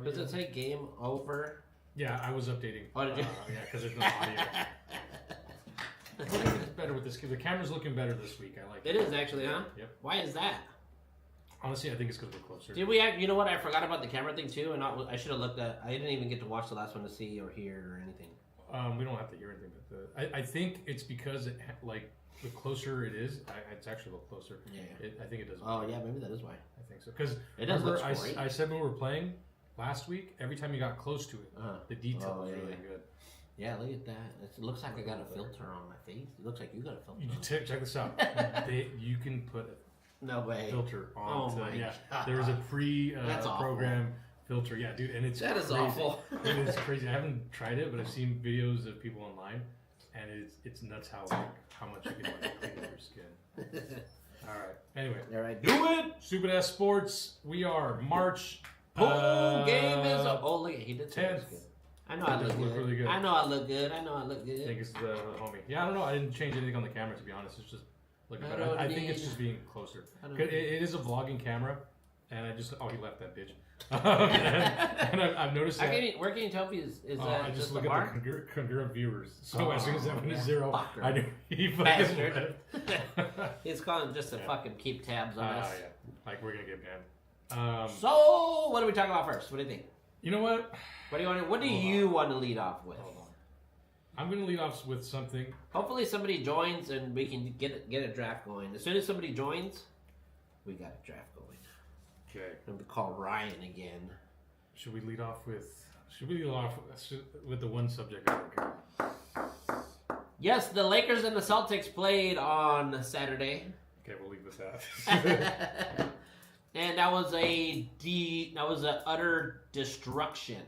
Does it say game over? Yeah, I was updating. Oh, did you? Yeah, because there's no audio. I think it's better with this. The camera's looking better this week. I like it. It is actually, huh? Yep. Why is that? Honestly, I think it's because we're closer. Did we? You know what? I forgot about the camera thing too, and I should have looked at. I didn't even get to watch the last one to see or hear or anything. We don't have to hear anything, but I think it's because the closer it is, it's actually a little closer. Yeah. I think it does. Oh yeah, maybe that is why. I think so. Because it does look great. I said when we were playing last week, every time you got close to it, the detail was really good. Yeah, look at that. It looks like I got a filter on my face. It looks like you got a filter. Check this out. You can put no way filter on. Oh my God. There was a program filter. Yeah, dude, and it's that is crazy. awful. It is crazy. I haven't tried it, but I've seen videos of people online, and it's nuts how much you can clean your skin. All right. Anyway. All right. Do it. Stupid ass sports. We are March. Game is up. Oh, look, he did 10th. I know I look good. Really good. I know I look good. I know I look good. I think it's the homie. Yeah, I don't know. I didn't change anything on the camera, to be honest. It's just looking better. I think it's just being closer. It is a vlogging camera, and I just he left that bitch. and I've noticed that. Where can you tell if he's I just look at the congruent viewers. So as soon as that went to 0, Fucker. I knew he fucking left. He's calling just to fucking keep tabs on us. Yeah, like we're gonna get banned. So what are we talking about first? What do you think? You know what? What do you want to lead off with? Hold on. I'm gonna lead off with something. Hopefully somebody joins and we can get a draft going. As soon as somebody joins, we got a draft going. Okay. I'm gonna call Ryan again. Should we lead off with the one subject I don't care? Yes, the Lakers and the Celtics played on Saturday. Okay, we'll leave this out. And that was an utter destruction.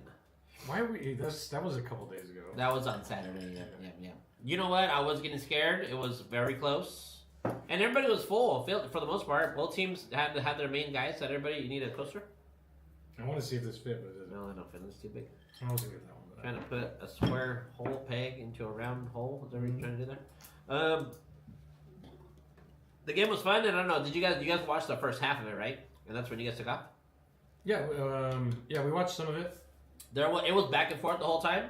Why are we? That was a couple days ago. That was on Saturday. Yeah. You know what? I was getting scared. It was very close. And everybody was full for the most part. Both teams had their main guys. Said everybody, you need a coaster. I want to see if this fit, but it doesn't. No, I don't fit. It's too big. I was gonna get that one. Trying to put a square hole peg into a round hole. Is that what you're trying to do there? The game was fun, and I don't know. Did you guys watch the first half of it, right? And that's when you guys took off. Yeah, we watched some of it. It was back and forth the whole time.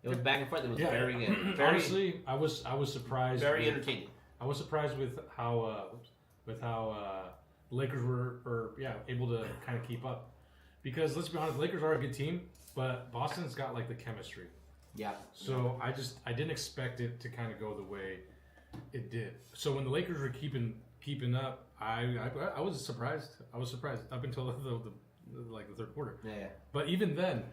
It was back and forth. It was very good. Honestly, I was surprised. Very entertaining. I was surprised with how Lakers were able to kind of keep up, because let's be honest, Lakers are a good team, but Boston's got like the chemistry. Yeah. So I didn't expect it to kind of go the way it did. So when the Lakers were keeping up, I was surprised. I was surprised up until the third quarter. Yeah. But even then,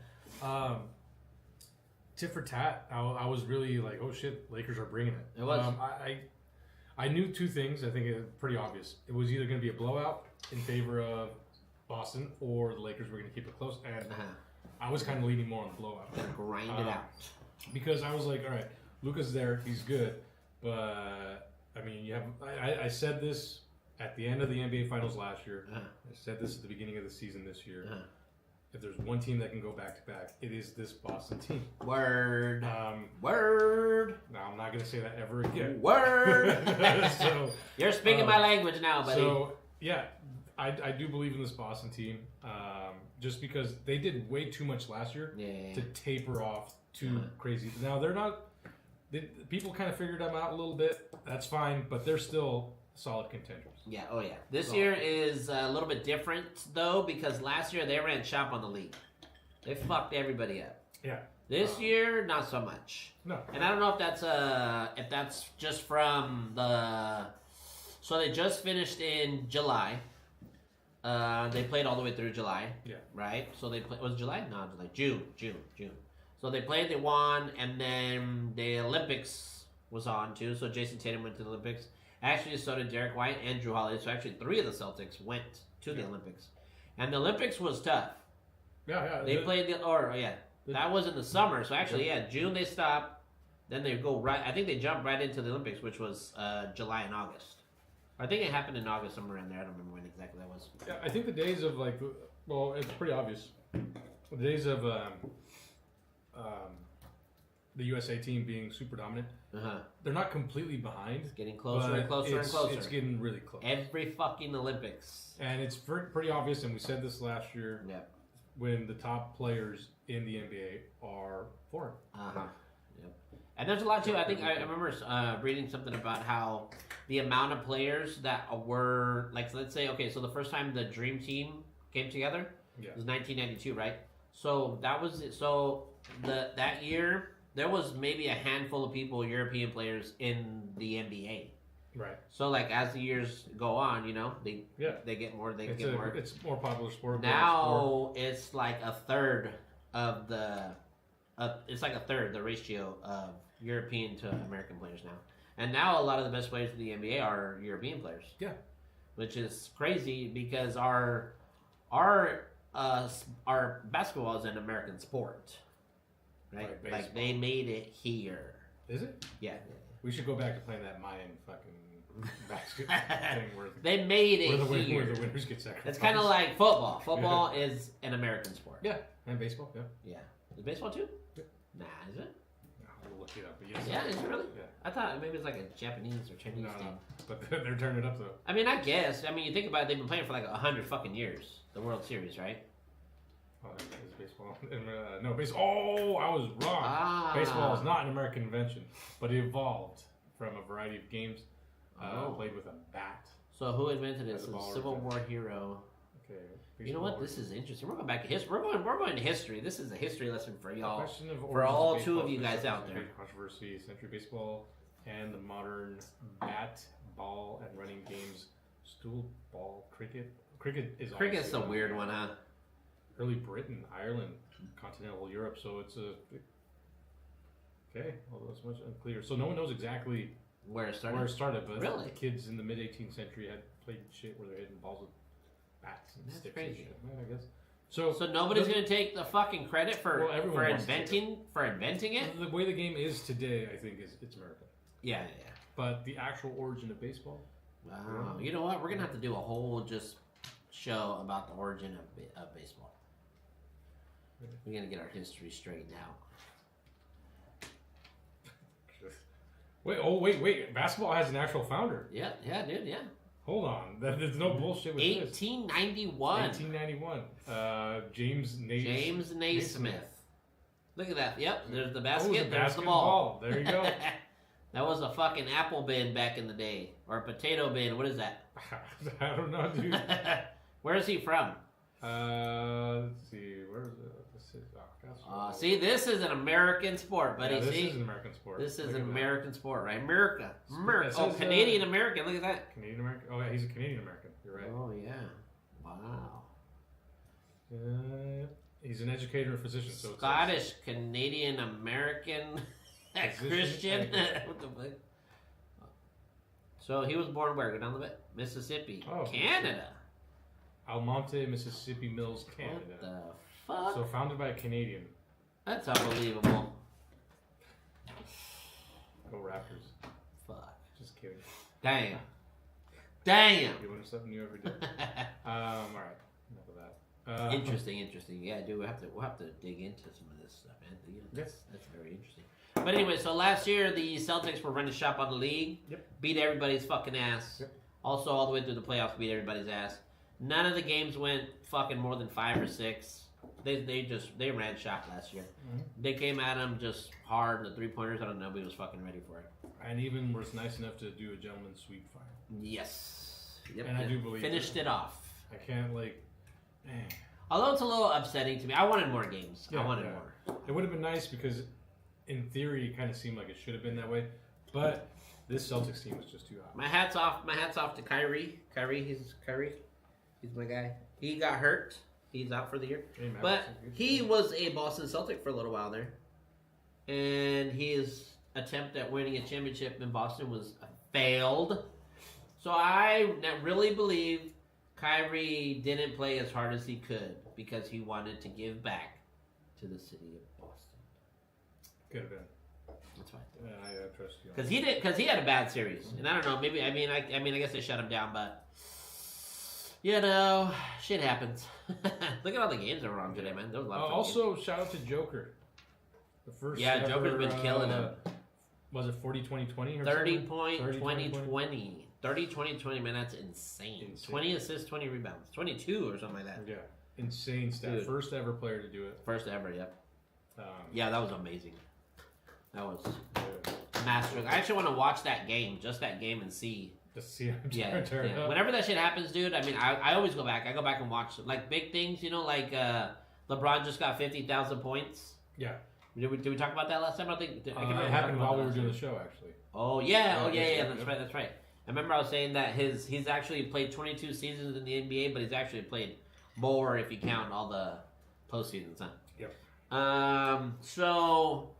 tit for tat, I was really like, oh shit, Lakers are bringing it. It was. I knew two things. I think it's pretty obvious. It was either going to be a blowout in favor of Boston, or the Lakers were going to keep it close. And I was kind of leaning more on the blowout. Grind it out. Because I was like, all right, Luka's there, he's good, but I mean, you have. I said this at the end of the NBA Finals last year. I said this at the beginning of the season this year. If there's one team that can go back to back, it is this Boston team. Word. Word. Now I'm not going to say that ever again. Word. So you're speaking my language now, buddy. So yeah, I do believe in this Boston team, just because they did way too much last year to taper off too crazy. Now they're not. People kind of figured them out a little bit. That's fine, but they're still solid contenders. Yeah, oh yeah. This year is a little bit different, though, because last year they ran shop on the league. They fucked everybody up. Yeah. This year, not so much. No. And I don't know if that's just from the... So they just finished in July. They played all the way through July. Yeah. Right? So they played... Was it July? No, July. June. So they played, they won, and then the Olympics was on, too. So Jason Tatum went to the Olympics. Actually, so did Derek White and Drew Holiday. So actually, 3 of the Celtics went to the Olympics, and the Olympics was tough. Yeah. They played that was in the summer. So actually, June they stopped. Then they go right. I think they jumped right into the Olympics, which was July and August. I think it happened in August somewhere in there. I don't remember when exactly that was. Yeah, I think the days of it's pretty obvious. The days of the USA team being super dominant. They're not completely behind. It's getting closer and closer and closer. It's getting really close. Every fucking Olympics. And it's pretty obvious, and we said this last year. Yeah. when the top players in the NBA are foreign. Yep. And there's a lot too. I think I remember reading something about how the amount of players that were like, let's say, okay, so the first time the Dream Team came together was 1992, right? So that was it. So that year there was maybe a handful of people, European players in the NBA. Right. So like as the years go on, you know, they get more. It's more popular sport. Now it's like a third of the. It's like a third the ratio of European to American players now, and now a lot of the best players in the NBA are European players. Yeah. Which is crazy because our basketball is an American sport, right? Like they made it here. Is it? Yeah. We should go back to playing that Mayan fucking basketball thing where they made it here. Where the winners get sacrificed. It's kind of like football. Football is an American sport. Yeah, and baseball. Yeah. Yeah. Is baseball too? Yeah. Nah, is it? We'll look it up. But yes. Yeah, is it really? Yeah. I thought maybe it's like a Japanese or Chinese thing. No. But they're turning it up though. I mean, I guess. I mean, you think about it, they've been playing for like 100 fucking years. The World Series, right? Oh, is baseball? No, baseball. Oh, I was wrong. Baseball is not an American invention, but it evolved from a variety of games played with a bat. So who invented it? It's a Civil War hero. Okay. You know what? This is interesting. We're going back to history. We're going to history. This is a history lesson for y'all. For all two of you guys out there. Controversy, century baseball, and the modern bat, ball, and running games. Stool, ball, cricket. Cricket's a weird one, huh? Early Britain, Ireland, continental Europe. So it's a okay. Well, that's much unclear. So no one knows exactly where it started. But really, the kids in the mid 18th century had played shit where they're hitting balls with bats and sticks and shit. I guess. So nobody's gonna take the fucking credit for inventing it. The way the game is today, I think, it's American. Yeah. But the actual origin of baseball. Wow. You know what? We're gonna have to do a whole just show about the origin of baseball. We're gonna get our history straightened out. Wait! Basketball has an actual founder. Yeah, dude. Yeah. Hold on, there's no bullshit with 1891. 1891. James Naismith. Look at that. Yep. There's the basket. There's the ball. There you go. That was a fucking apple bin back in the day, or a potato bin. What is that? I don't know, dude. Where is he from? Let's see. Where is it? See, this is an American sport, buddy. Yeah, this is an American sport. This is an American sport, right? America. Oh, Canadian American. Look at that. Canadian American. Oh, yeah, he's a Canadian American. You're right. Oh, yeah. Wow. He's an educator and physician. So Scottish, Canadian American, Christian. What the fuck? So he was born where? Go down the bit. Mississippi. Oh, Canada. Almonte, Mississippi Mills, Canada. What the fuck? So founded by a Canadian. That's unbelievable. Go Raptors. Fuck. Just kidding. Damn. You learn something new every day. All right. Enough of that. Interesting. Yeah, dude, we'll have to dig into some of this stuff, man. That's very interesting. But anyway, so last year the Celtics were running shop on the league. Yep. Beat everybody's fucking ass. Yep. Also, all the way through the playoffs, beat everybody's ass. None of the games went fucking more than 5 or 6. They ran shop last year. Mm-hmm. They came at them just hard. The 3-pointers, I don't know, nobody was fucking ready for it. And even was nice enough to do a gentleman's sweep final. Yes. Yep. And I do believe finished it off. I can't man. Although it's a little upsetting to me. I wanted more games. Yeah, I wanted more. It would have been nice because, in theory, it kind of seemed like it should have been that way. But this Celtics team was just too hot. My hat's off to Kyrie. He's my guy. He got hurt. He's out for the year. But he was a Boston Celtic for a little while there. And his attempt at winning a championship in Boston was failed. So I really believe Kyrie didn't play as hard as he could because he wanted to give back to the city of Boston. Could have been. That's fine. I trust you. Because he had a bad series, and I don't know. Maybe I guess they shut him down, but you know, shit happens. Look at all the games that were on today, man. There was a lot of also, games. Shout out to Joker. The first. Yeah, Joker's been killing him. Was it 40-20-20 or 30 point 20-20. 30-20-20, man, that's insane. 20 assists, 20 rebounds. 22 or something like that. Yeah. insane stat. Dude. First ever player to do it. First ever, yep. Yeah, that was amazing. That was master. I actually want to watch that game, just that game, and see. Just see him turn up. Whenever that shit happens, dude, I mean, I always go back. I go back and watch, like, big things, you know, like LeBron just got 50,000 points. Yeah. Did we talk about that last time? I don't think. It happened while we were doing the show, actually. Oh, yeah. That's right. I remember I was saying that he's actually played 22 seasons in the NBA, but he's actually played more if you count all the postseasons, huh? Yep. So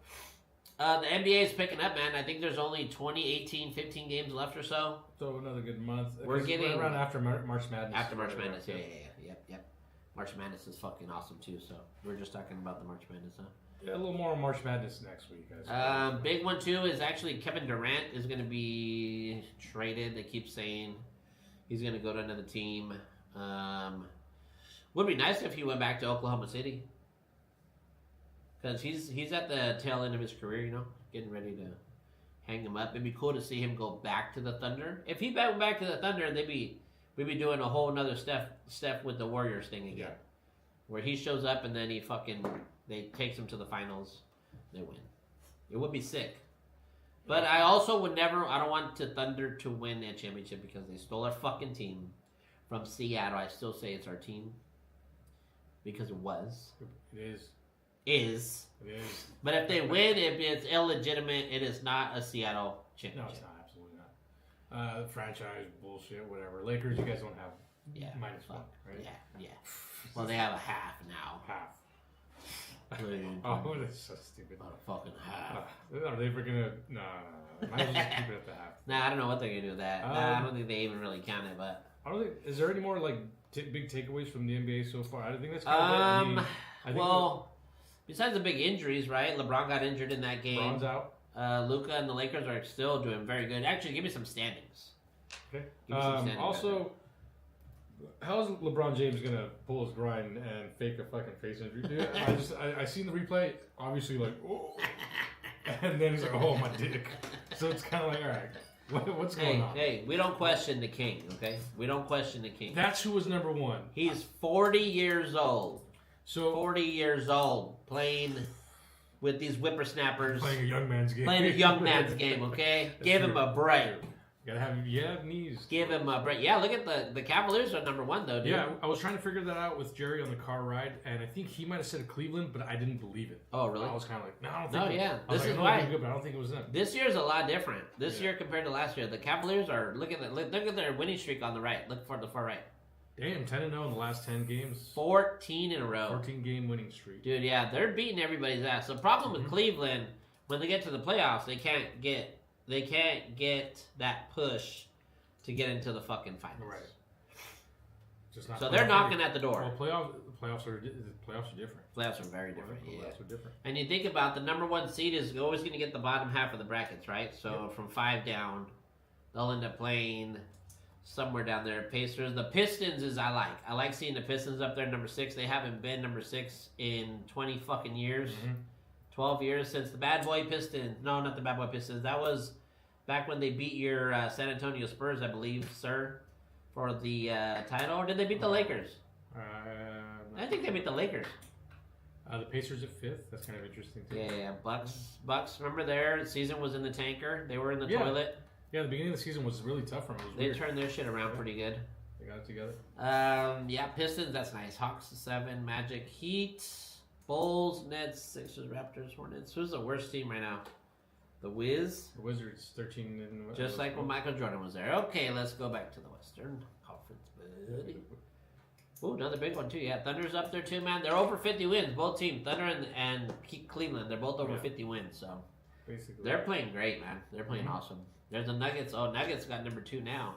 the NBA is picking up, man. I think there's only 20, 18, 15 games left or so. So another good month. We're getting around after March Madness. After March Madness, yep. March Madness is fucking awesome too. So we're just talking about the March Madness, huh? Yeah, a little more on March Madness next week. Big one too is actually Kevin Durant is going to be traded. They keep saying he's going to go to another team. Would be nice if he went back to Oklahoma City, because he's at the tail end of his career, you know, getting ready to hang him up. It'd be cool to see him go back to the Thunder. If he went back to the Thunder, we'd be doing a whole nother step with the Warriors thing again, where he shows up and then they takes him to the finals, they win. It would be sick. But I also I don't want the Thunder to win a championship because they stole our fucking team from Seattle. I still say it's our team because it was. It is. But if they win, it's illegitimate. It is not a Seattle championship. No, it's not. Absolutely not. Franchise bullshit, whatever. Lakers, you guys don't have -1, right? Yeah. Well, they have a half now. Half. Dude, oh, that's so stupid. About a fucking half. Are they ever gonna? No. Might as well just keep it at the half. Nah, I don't know what they're gonna do with that. I don't think they even really count it. But I don't think. Is there any more like big takeaways from the NBA so far? I think that's kind of. I think besides the big injuries, right? LeBron got injured in that game. LeBron's out. Luka and the Lakers are still doing very good. Actually, give me some standings. Okay. Also, how is LeBron James gonna pull his grind and fake a fucking face injury? Dude, I seen the replay. Obviously, like, oh, and then he's like, oh, my dick. So it's kind of like, all right, what's going on? Hey, we don't question the king, okay? We don't question the king. That's who was number one. He's 40 years old. So 40 years old, playing with these whippersnappers. Playing a young man's game. Okay? Give him a break. You gotta have knees. Give him a break. Yeah, look at the Cavaliers are number one, though, dude. Yeah, I was trying to figure that out with Jerry on the car ride, and I think he might have said Cleveland, but I didn't believe it. Oh, really? I was kind of like, no, I don't think this is why. Good, but I don't think it was them. This year's a lot different. This year compared to last year, the Cavaliers are look at their winning streak on the right. Look for the far right. Damn, 10-0 in the last 10 games. 14 in a row. 14-game winning streak. Dude, yeah, they're beating everybody's ass. The problem with Cleveland, when they get to the playoffs, they can't get that push to get into the fucking finals. Right. So they're knocking at the door. Well, playoffs are different. Playoffs are very different. Playoffs are different. And you think about the number one seed is always going to get the bottom half of the brackets, right? So from 5 down, they'll end up playing somewhere down there. Pacers. The Pistons is I like. I like seeing the Pistons up there, number 6. They haven't been number 6 in 20 fucking years. 12 years since the Bad Boy Pistons. No, not the Bad Boy Pistons. That was back when they beat your San Antonio Spurs, I believe, sir, for the title. Or did they beat the Lakers? I think they beat the Lakers. The Pacers at 5th. That's kind of interesting, too. Yeah. Bucks, remember their season was in the tanker. They were in the toilet. Yeah, the beginning of the season was really tough for them. They turned their shit around pretty good. They got it together. Pistons, that's nice. Hawks 7, Magic, Heat, Bulls, Nets, Sixers, Raptors, Hornets. Who's the worst team right now? The Wiz? The Wizards, 13. Just like when Michael Jordan was there. Okay, let's go back to the Western Conference, buddy. Ooh, another big one, too. Yeah, Thunder's up there, too, man. They're over 50 wins, both teams. Thunder and Cleveland, they're both over 50 wins, so. Basically. They're playing great, man. They're playing awesome. There's the Nuggets. Oh, Nuggets got number 2 now.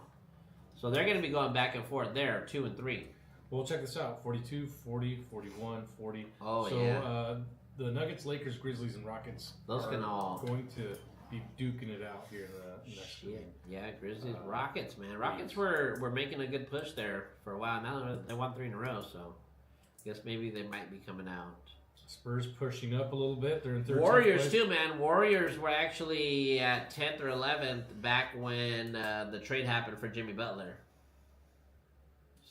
So they're going to be going back and forth there, 2 and 3. Well, check this out. 42, 40, 41, 40. Oh, so, yeah. The Nuggets, Lakers, Grizzlies, and Rockets those can all going to be duking it out here in the next week. Yeah, Grizzlies, Rockets, man. Rockets were making a good push there for a while. Now they won 3 in a row, so I guess maybe they might be coming out. Spurs pushing up a little bit. They're in 13th Warriors, place. too, man. Warriors were actually at 10th or 11th back when the trade happened for Jimmy Butler.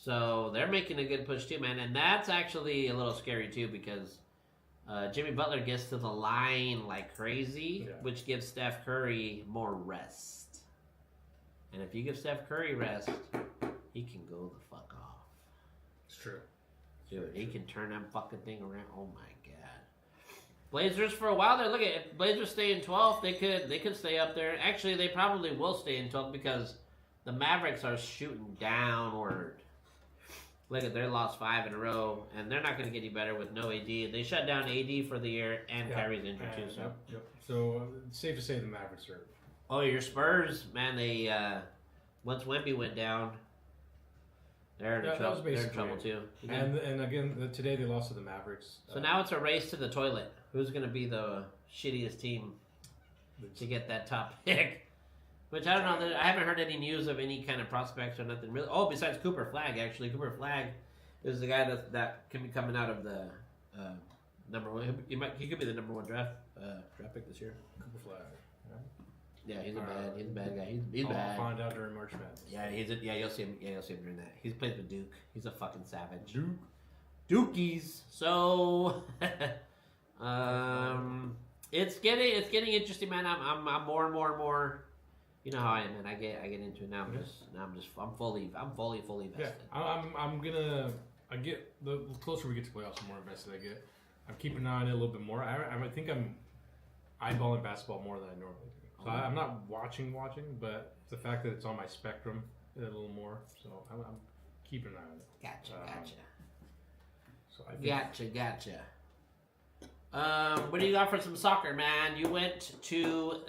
So they're making a good push too, man. And that's actually a little scary too because Jimmy Butler gets to the line like crazy, which gives Steph Curry more rest. And if you give Steph Curry rest, he can go the fuck off. It's true. Dude, he can turn that fucking thing around. Oh my god. Blazers for a while there. Look at if Blazers stay in 12th, they could stay up there. Actually, they probably will stay in 12th because the Mavericks are shooting downward. Look at, they lost 5 in a row, and they're not going to get any better with no AD. They shut down AD for the year, and Kyrie's injured too. So, So it's safe to say the Mavericks are. Oh, your Spurs, man! They once Wemby went down, they're in trouble. They're in trouble too. And again, today they lost to the Mavericks. So now it's a race to the toilet. Who's going to be the shittiest team to get that top pick? Which I don't know. I haven't heard any news of any kind of prospects or nothing really. Oh, besides Cooper Flagg, actually, Cooper Flagg is the guy that can be coming out of the number one. He could be the number one draft pick this year. Cooper Flagg. Yeah, he's a bad guy. He's bad. I'll find out during March Madness. Yeah, you'll see him. Yeah, you'll see him during that. He's played with Duke. He's a fucking savage. Dukies. So, it's getting interesting, man. I'm more and more. You know how I am, man. I get into it now. I'm fully invested. Yeah, I get the closer we get to playoffs, the more invested I get. I'm keeping an eye on it a little bit more. I think I'm eyeballing basketball more than I normally do. So I'm not watching, but the fact that it's on my spectrum a little more. So I'm keeping an eye on it. Gotcha. So I think, Gotcha. What do you got for some soccer, man? You went to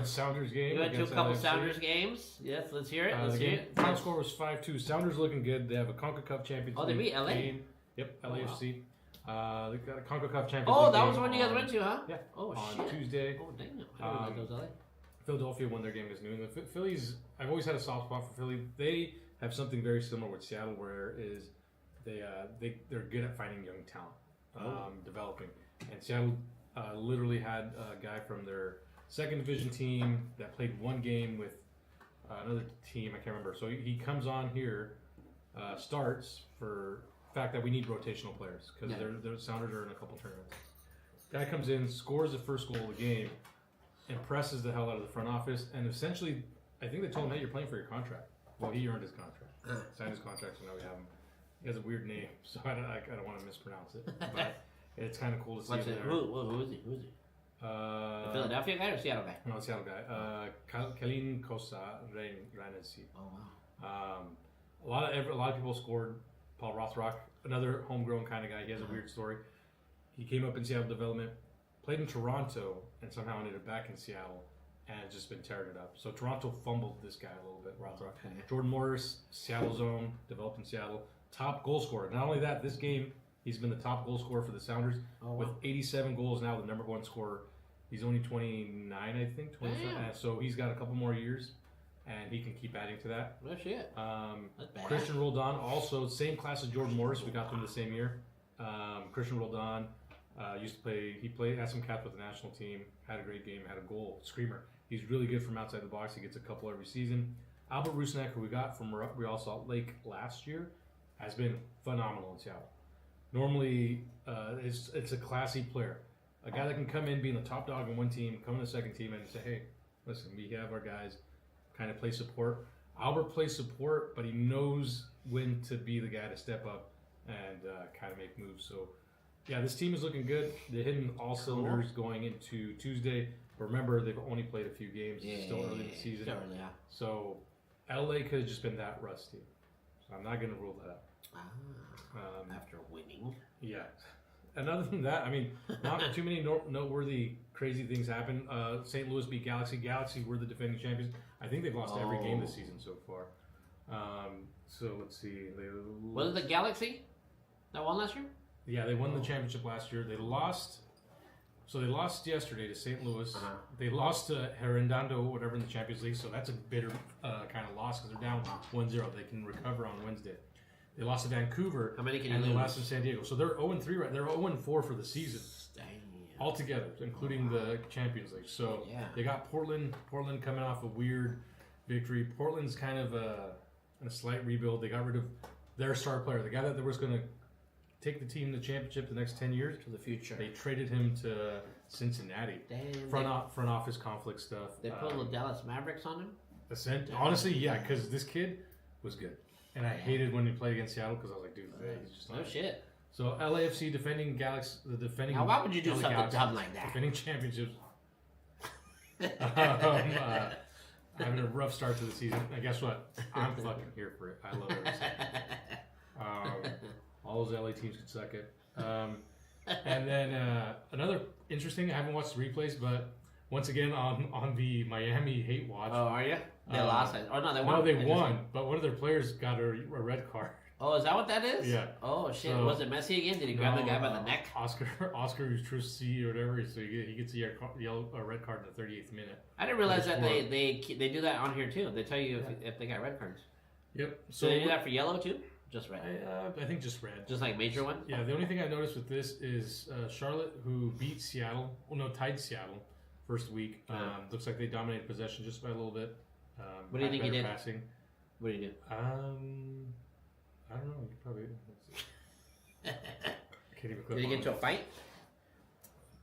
Sounders game. You went to a couple Sounders games. Yes, let's hear it. Final score was 5-2. Sounders looking good. They have a CONCACAF Champions League. Oh, they beat LA. Game. Yep, LAFC. Wow. They got a CONCACAF Champions League. Oh, that was the one you guys went to, huh? Yeah. Oh, on shit. Tuesday. Oh, damn. I didn't know those LA. Philadelphia won their game against New England. Phillies. I've always had a soft spot for Philly. They have something very similar with Seattle, where they're good at finding young talent, developing. And Seattle literally had a guy from their second division team that played one game with another team. I can't remember. So he comes on here, starts for the fact that we need rotational players because their Sounders are in a couple tournaments. Guy comes in, scores the first goal of the game, impresses the hell out of the front office, and essentially, I think they told him, "Hey, you're playing for your contract." Well, he earned his contract, signed his contract, so now we have him. He has a weird name, so I don't want to mispronounce it, but. It's kind of cool to see him there. Who is he? The Philadelphia guy or Seattle guy? No, Seattle guy. Kalin Kosa Reinesi. Oh wow. A lot of people scored. Paul Rothrock, another homegrown kind of guy. He has a weird story. He came up in Seattle development, played in Toronto, and somehow ended up back in Seattle, and has just been tearing it up. So Toronto fumbled this guy a little bit. Rothrock. Okay. Jordan Morris, Seattle zone, developed in Seattle, top goal scorer. Not only that, this game. He's been the top goal scorer for the Sounders with 87 goals now, the number one scorer. He's only 29, I think. 27. So he's got a couple more years, and he can keep adding to that. No shit. That's bad. Christian Roldan, also same class as Jordan Morris. We got them the same year. Christian Roldan used to play. He had some caps with the national team. Had a great game. Had a goal. Screamer. He's really good from outside the box. He gets a couple every season. Albert Rusnak, who we got from Real Salt Lake last year, has been phenomenal in Seattle. Normally, it's a classy player. A guy that can come in, being the top dog in one team, come in the second team, and say, hey, listen, we have our guys kind of play support. Albert plays support, but he knows when to be the guy to step up and kind of make moves. So, yeah, this team is looking good. They're hitting all cylinders going into Tuesday. But remember, they've only played a few games. It's still early in the season. Still early, yeah. So, LA could have just been that rusty. So I'm not going to rule that out. After winning. Yeah. And other than that, I mean, not too many noteworthy, crazy things happen. St. Louis beat Galaxy. Galaxy were the defending champions. I think they've lost every game this season so far. So let's see. Was it the Galaxy that won last year? Yeah, they won the championship last year. They lost. So they lost yesterday to St. Louis. They lost to Herendando, whatever, in the Champions League. So that's a bitter kind of loss because they're down 1-0. They can recover on Wednesday. They lost to Vancouver. How many can and you they lose? lost to San Diego. So they're 0-3 right. They're 0-4 for the season. Damn. Altogether, including the Champions League. So they got Portland. Portland coming off a weird victory. Portland's kind of and a slight rebuild. They got rid of their star player, the guy that was going to take the team to the championship the next 10 years. To the future. They traded him to Cincinnati. Damn. Front office conflict stuff. They put the Dallas Mavericks on him? Honestly, yeah, because this kid was good. And I hated when he played against Seattle because I was like, dude, he's just no shit. So LAFC defending Galaxy, Now, why would you do LA something Galaxy, dumb like that? Defending championships. Having a rough start to the season. And guess what? I'm fucking here for it. I love it. All those LA teams could suck it. And then another interesting, I haven't watched the replays, but once again on the Miami hate watch. Oh, are you? They lost. Oh, no, they won. No, they won, but one of their players got a red card. Oh, is that what that is? Yeah. Oh, shit. So, was it Messi again? Did he grab the guy by the neck? Oscar, who's true C or whatever, so he gets a red card in the 38th minute. I didn't realize that they do that on here, too. They tell you if they got red cards. Yep. So they do that for yellow, too? Just red? I think just red. Just like major one? Yeah, the only thing I noticed with this is Charlotte, who beat Seattle, tied Seattle first week. Looks like they dominated possession just by a little bit. What do you think he did? Passing. What do you do? I don't know. You could probably. Can't even Did he get into a fight?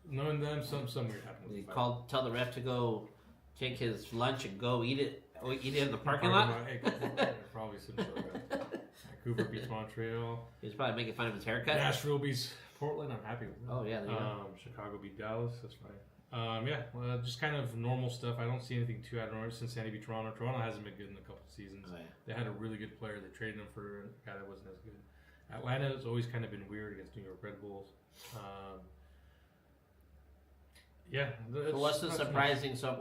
Knowing them, some weird happened. Did he tell the ref to go take his lunch and go eat it in the parking lot? Probably some sort of Vancouver beats Montreal. He's probably making fun of his haircut. Nashville beats Portland. I'm happy with that. Oh yeah, there you go. Chicago beat Dallas. That's fine. Just kind of normal stuff. I don't see anything too out of ordinary. Cincinnati beat Toronto. Toronto hasn't been good in a couple of seasons. Oh, yeah. They had a really good player. They traded him for a guy that wasn't as good. Atlanta has always kind of been weird against New York Red Bulls. So what's surprising so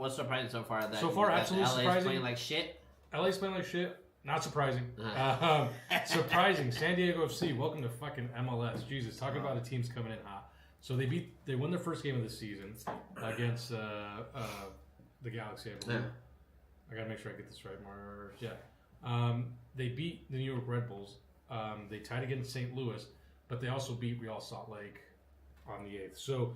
far? That absolutely LA's surprising. playing like shit. LA's playing like shit. Not surprising. Surprising. San Diego FC. Welcome to fucking MLS. Jesus, talking about the teams coming in hot. So they won their first game of the season against the Galaxy, I believe. Yeah. I gotta make sure I get this right, Mars. Yeah. They beat the New York Red Bulls. They tied against St. Louis, but they also beat Real Salt Lake on the 8th. So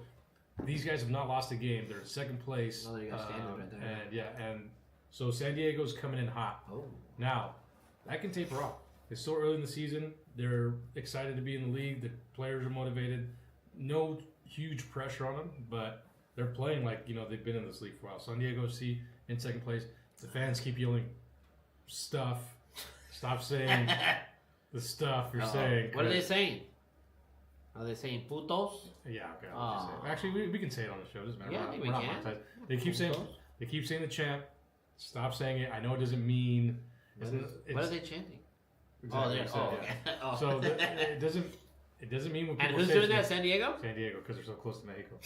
these guys have not lost a game. They're in second place. Oh, there you go, right there. And so San Diego's coming in hot. Oh. Now, that can taper off. It's still early in the season. They're excited to be in the league. The players are motivated. No huge pressure on them, but they're playing like, they've been in this league for a while. San Diego FC in second place. The fans keep yelling, stuff. Stop saying the stuff you're saying. What are they saying? Are they saying putos? Yeah, okay. Actually, we can say it on the show. It doesn't matter. Yeah, we're not monetized. They keep saying the champ. Stop saying it. I know it doesn't mean. What are they chanting? Exactly So it doesn't mean when people. And who's doing that? San Diego? San Diego, because they're so close to Mexico.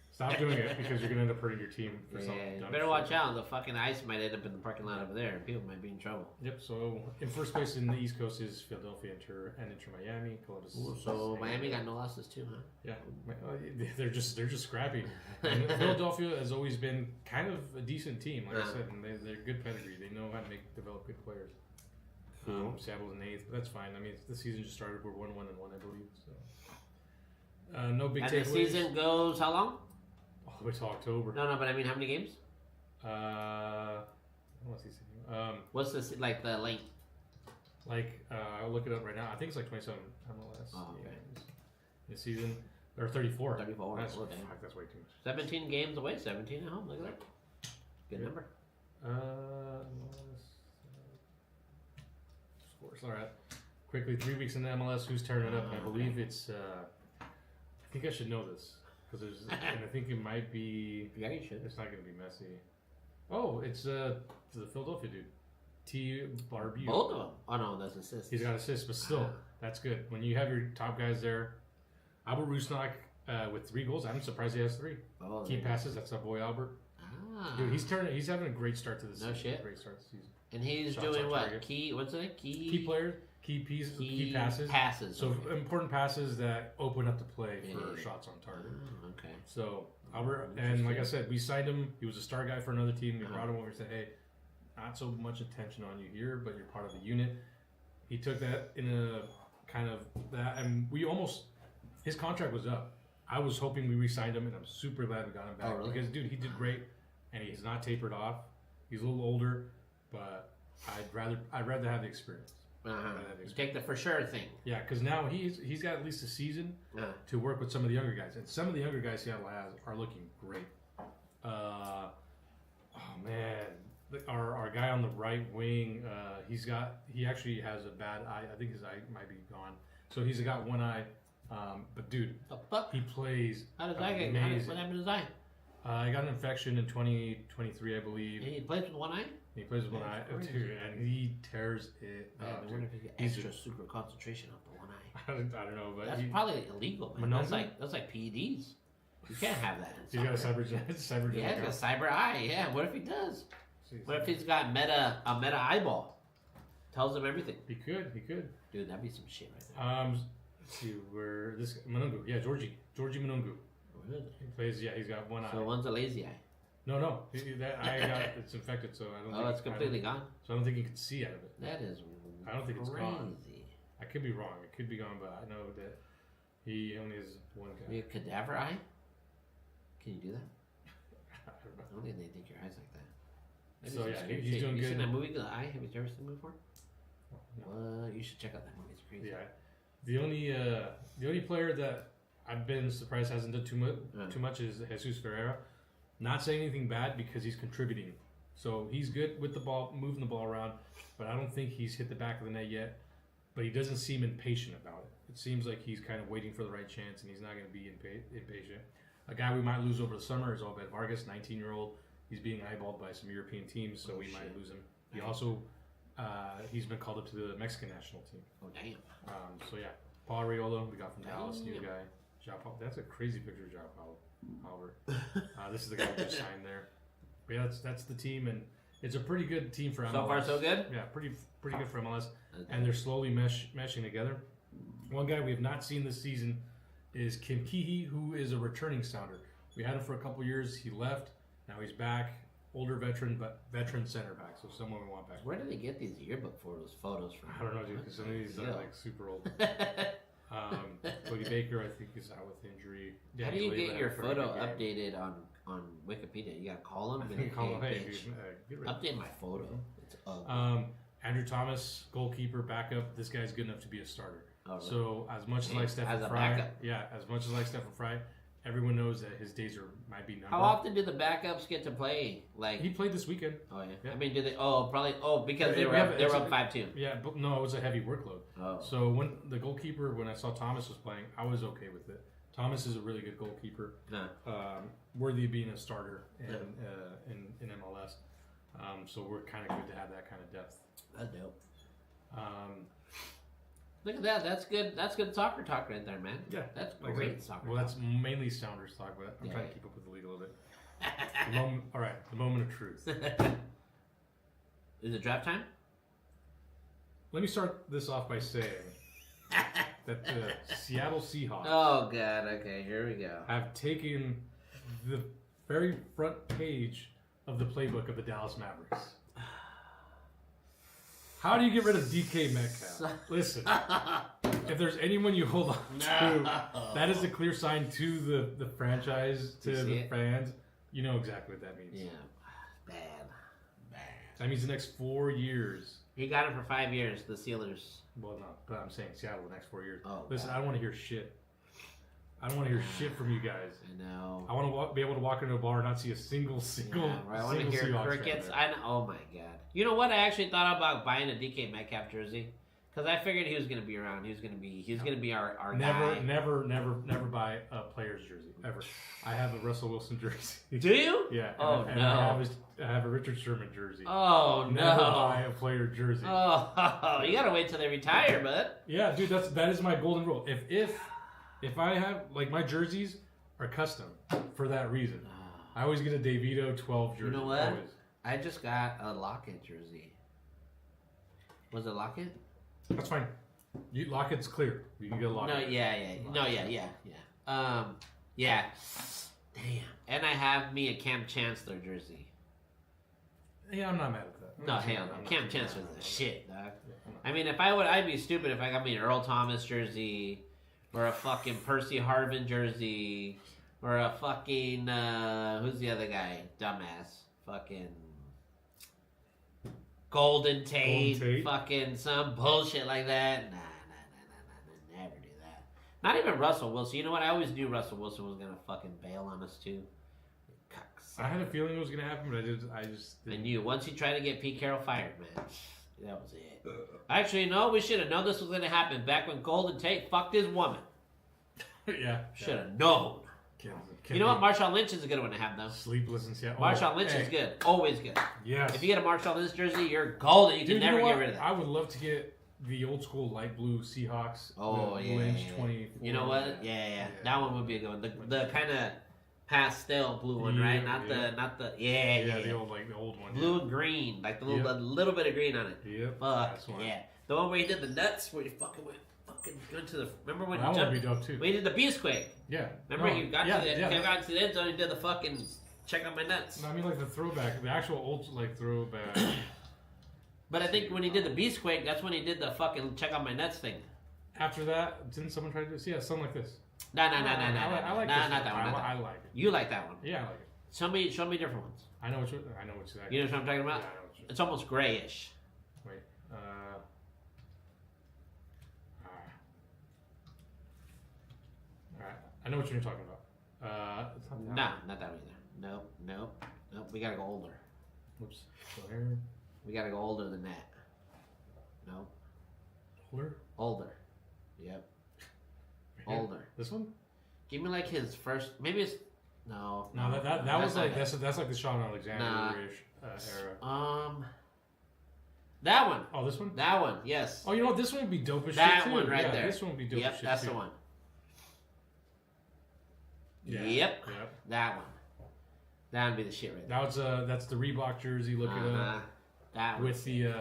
Stop doing it because you're gonna end up hurting your team for something dumb. Better watch out. The fucking ice might end up in the parking lot over there, and people might be in trouble. Yep. So in first place in the East Coast is Philadelphia and Inter Miami. Columbus. Ooh, so Miami got no losses too, huh? Yeah. They're just scrappy. And Philadelphia has always been kind of a decent team, like I said, and they're good pedigree. They know how to develop good players. Seattle's in 8th, but that's fine. I mean, the season just started. We're 1-1-1, I believe. So no big takeaways. And the season goes how long? All the way to October. No, but I mean, how many games? What's this like the length? I'll look it up right now. I think it's like 27 MLS. Oh, okay. The season, or 34. 34. That's way too much. 17 games away, 17 at home. Look at that. Good number. Scores. All right. Quickly, 3 weeks in the MLS. Who's turning it up? I believe it's. I think I should know this because there's, and I think it might be. Yeah, you should. It's not going to be messy. Oh, it's the Philadelphia dude, T. Barbu. Both of them. Oh no, that's assists. He's got assists, but still, that's good. When you have your top guys there, Albert Rusnak with 3 goals. I'm surprised he has 3. Oh, key passes. That's our boy Albert. Dude, he's having a great start to the season. No shit. Great start to the season. And he's doing what? Target. What's it? Key player. Key passes. So okay. Important passes that open up the play for shots on target. Okay. So Albert, and like I said, we signed him. He was a star guy for another team. We brought him over and said, "Hey, not so much attention on you here, but you're part of the unit." He took that in a kind of that, and his contract was up. I was hoping we re-signed him, and I'm super glad we got him back because, dude, he did great, and he's not tapered off. He's a little older, but I'd rather have the experience. Take the for sure thing. Yeah, because now he's got at least a season to work with some of the younger guys, and some of the younger guys Seattle has are looking great. Oh man, our guy on the right wing, he actually has a bad eye. I think his eye might be gone, so he's got one eye. But dude, he plays. How does that get? What happened to his eye? He got an infection in 2023, I believe. And he plays with one eye? He plays with one eye, dude, and he tears it up. I wonder if he gets extra super concentration of the one eye. I don't know, but that's probably illegal, man. That's like PEDs. You can't have that. He's got a cyber. Yeah, he's got a cyber eye. Yeah, what if he does? What if he's got a meta eyeball? Tells him everything. He could. Dude, that'd be some shit right there. Let's see where this Munungu. Yeah, Georgie Munungu. Really? He plays. Yeah, he's got one eye. So one's a lazy eye. No, that eye it's infected, so I don't. Oh, it's completely gone. So I don't think you can see out of it. That is. I don't think it's crazy. Gone. I could be wrong. It could be gone, but I know that he only has one guy. You have cadaver eye? Can you do that? I don't think they think your eyes like that. Maybe so yeah, he's doing good. You seen that movie, The Eye? Have you ever seen it before? No. You should check out that movie. It's crazy. Yeah. The only player that I've been surprised hasn't done too much is Jesus Ferreira. Not saying anything bad because he's contributing. So he's good with the ball, moving the ball around, but I don't think he's hit the back of the net yet. But he doesn't seem impatient about it. It seems like he's kind of waiting for the right chance, and he's not going to be impatient. A guy we might lose over the summer is Obed Vargas, 19-year-old. He's being eyeballed by some European teams, so we might lose him. He also, he's been called up to the Mexican national team. Oh, damn. So yeah, Paul Ariolo, we got from Dallas, new guy. That's a crazy picture of João Paulo. This is the guy who just signed there. But yeah, that's the team, and it's a pretty good team for MLS. So far, so good? Yeah, pretty good for MLS. And they're slowly meshing together. One guy we have not seen this season is Kim Kihi, who is a returning sounder. We had him for a couple years. He left. Now he's back. Older veteran, but veteran center back. So someone we want back. Where do they get these yearbook photos from? I don't know, dude, because some of these are like super old. Cody Baker, I think, is out with injury. How do you get your photo updated on Wikipedia? You gotta call them. Update my photo. It's ugly. Andrew Thomas, goalkeeper, backup. This guy's good enough to be a starter. Oh, really? So as much as like Stephen Fry, as much as like Stephen Fry, everyone knows that his days might be numbered. How often do the backups get to play? Like he played this weekend. Oh yeah. I mean, do they? Oh, probably. Oh, because they were up 5-2. Yeah, but no, it was a heavy workload. Oh. So when the goalkeeper, when I saw Thomas was playing, I was okay with it. Thomas is a really good goalkeeper, worthy of being a starter in MLS. So we're kind of good to have that kind of depth. That's dope. Look at that. That's good. That's good soccer talk right there, man. Yeah. That's great soccer talk. That's mainly Sounders talk, but I'm trying to keep up with the league a little bit. All right. The moment of truth. Is it draft time? Let me start this off by saying that the Seattle Seahawks. Oh, God. Okay. Here we go. Have taken the very front page of the playbook of the Dallas Mavericks. How do you get rid of DK Metcalf? Listen, if there's anyone you hold on to, that is a clear sign to the franchise, to the fans. You know exactly what that means. Yeah. Bad. That means the next 4 years. He got him for 5 years, the Steelers. Well, no, but I'm saying Seattle the next 4 years. Oh, listen, I don't want to hear shit. I don't want to hear shit from you guys. I know. I want to be able to walk into a bar and not see a single. Yeah, right. I want to hear crickets. I know. Oh my god. You know what? I actually thought about buying a DK Metcalf jersey because I figured he was going to be around. He was going to be our guy. Never buy a player's jersey ever. I have a Russell Wilson jersey. Do you? Yeah. And I have a Richard Sherman jersey. Oh no. Never buy a player jersey. Oh, you gotta wait till they retire, bud. Yeah, dude. That is my golden rule. If I have, like, my jerseys are custom for that reason. I always get a DeVito 12 jersey. You know what? Always. I just got a Lockett jersey. Was it Lockett? That's fine. Lockett's clear. You can get a Lockett. No, yeah. Yeah. Damn. And I have me a Cam Chancellor jersey. Yeah, I'm not mad at that. No, hell no. Cam Chancellor's the shit, dog. I mean, I'd be stupid if I got me an Earl Thomas jersey. Or a fucking Percy Harvin jersey. Or a fucking, who's the other guy? Dumbass. Fucking Golden Tate, fucking some bullshit like that. Nah, never do that. Not even Russell Wilson. You know what? I always knew Russell Wilson was gonna fucking bail on us too. I had a feeling it was gonna happen, but I just. I knew once he tried to get Pete Carroll fired, man. That was it. Actually, no, we should have known this was gonna happen back when Golden Tate fucked his woman. Yeah, should have known. You know what Marshawn Lynch is a good one to have, though. Sleepless in Seattle. Marshawn Lynch is good. Always good. Yes. If you get a Marshawn Lynch jersey, you're golden. You can never get rid of that. I would love to get the old school light blue Seahawks. Oh, yeah. Lynch 24. You know what? Yeah. That one would be a good one. The kind of pastel blue one, right? Not the. Yeah. The old one. Blue and green. Like the little bit of green on it. Yep. Fuck. Yeah. The one where he did the nuts, where he fucking went to the. Remember when he jumped? That would be dope too. When he did the beast quake. Yeah. Remember he got to the end zone and did the fucking check out my nuts. No, I mean like the throwback, the actual old throwback. But I think when he did the beast quake, that's when he did the fucking check out my nuts thing. After that, didn't someone try to do this? Yeah, something like this. No. I like this. Not that one. I like it. You like that one? Yeah, I like it. Show me different ones. I know what you're. You know what I'm talking about? Yeah, I know what you're. It's almost grayish. Wait. Alright. I know what you're talking about. Not that one either. Nope. We gotta go older. Whoops. Go here. We gotta go older than that. Nope. Older. Yep. Older. This one? Give me like his first. Maybe it's no. No, that was like that's like the Sean Alexander-ish era. That one. Oh, this one? That one, yes. Oh, you know what? This one would be dope as shit, that too. One right there. This one would be dope as shit, that's too. the one. Yeah. Yep. That one. That would be the shit right there. That's the Reebok jersey. Look at it. That one. With the